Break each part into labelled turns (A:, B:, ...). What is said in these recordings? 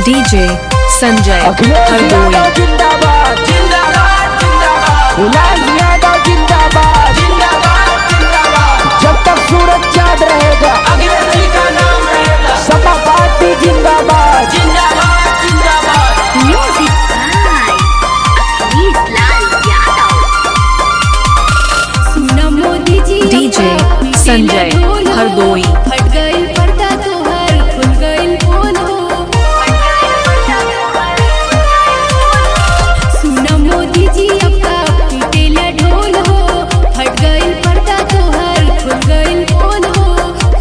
A: DJ Sanjay Hardoi
B: जिंदाबाद जिंदाबाद जिंदाबाद मुलायम यादव जिंदाबाद जिंदाबाद जिंदाबाद जब तक सूरज चाँद रहेगा अखिलेश जी का नाम रहेगा सपा पार्टी जिंदाबाद जिंदाबाद जिंदाबाद
C: म्यूजिक बाय अखिलेश लाल यादव। सुना मोदी जी
A: डीजे संजय हरदोई
C: फट गई पर्दा तोहर खुल गई बोल हो। सुना मोदी जी अक्का पीटेला ढोल हो। फट गई पर्दा तोहर खुल गई बोल हो।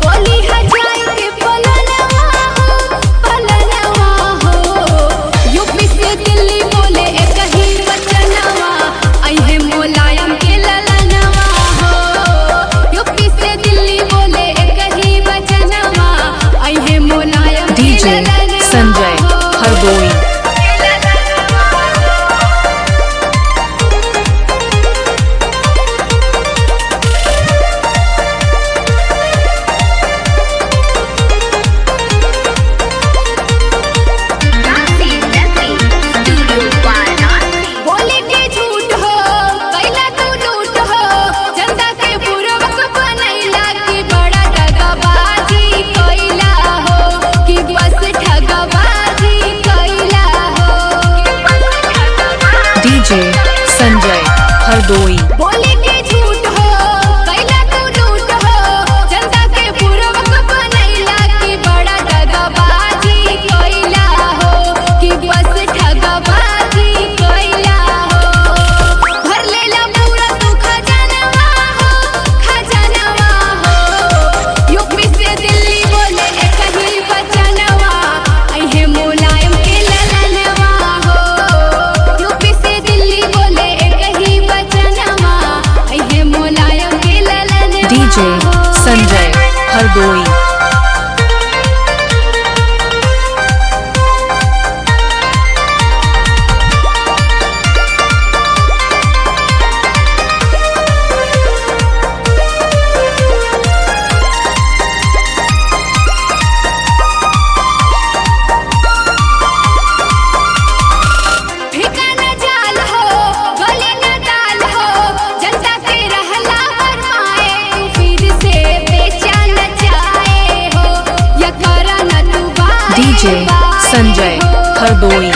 C: गोली हजाई के पलनवा हो यूपी से दिल्ली बोले एक ही वचनवा अहे मुलायम के ललनवा हो। यूपी से दिल्ली बोले एक ही वचनवा अहे मुलायम के
A: डीजे
C: ललनवा
A: संजय हरदोई
C: बोले के झूठ हो कैला तू लूट हो जनता के पूर्वक बनैला की बड़ा ठगबाजी कैला हो कि बस ठगबाजी कैला हो।
A: डीजे संजय हरदोई
C: बोले के झूठ हो कैला तू लूट हो जनता के पूर्वक बनैला की बड़ा ठगबाजी कैला हो कि बस ठगबाजी कैला हो। भर लेला पूरा तू खजानवा हो यूपी से दिल्ली बोले एक ही वचनवा अहे मुलायम के ललनवा हो। यूपी से दिल्ली बोले एक ही वचनवा अहे मुलायम के ललनवा
A: डीजे संजय हरदोई
C: ठिकाना जाल हो गले न दाल हो जनता के रहला फरमाए तू फिर से बेचा न चाहे हो या करा न तू बाए
A: डीजे
C: बाए
A: संजय
C: हो।
A: हरदोई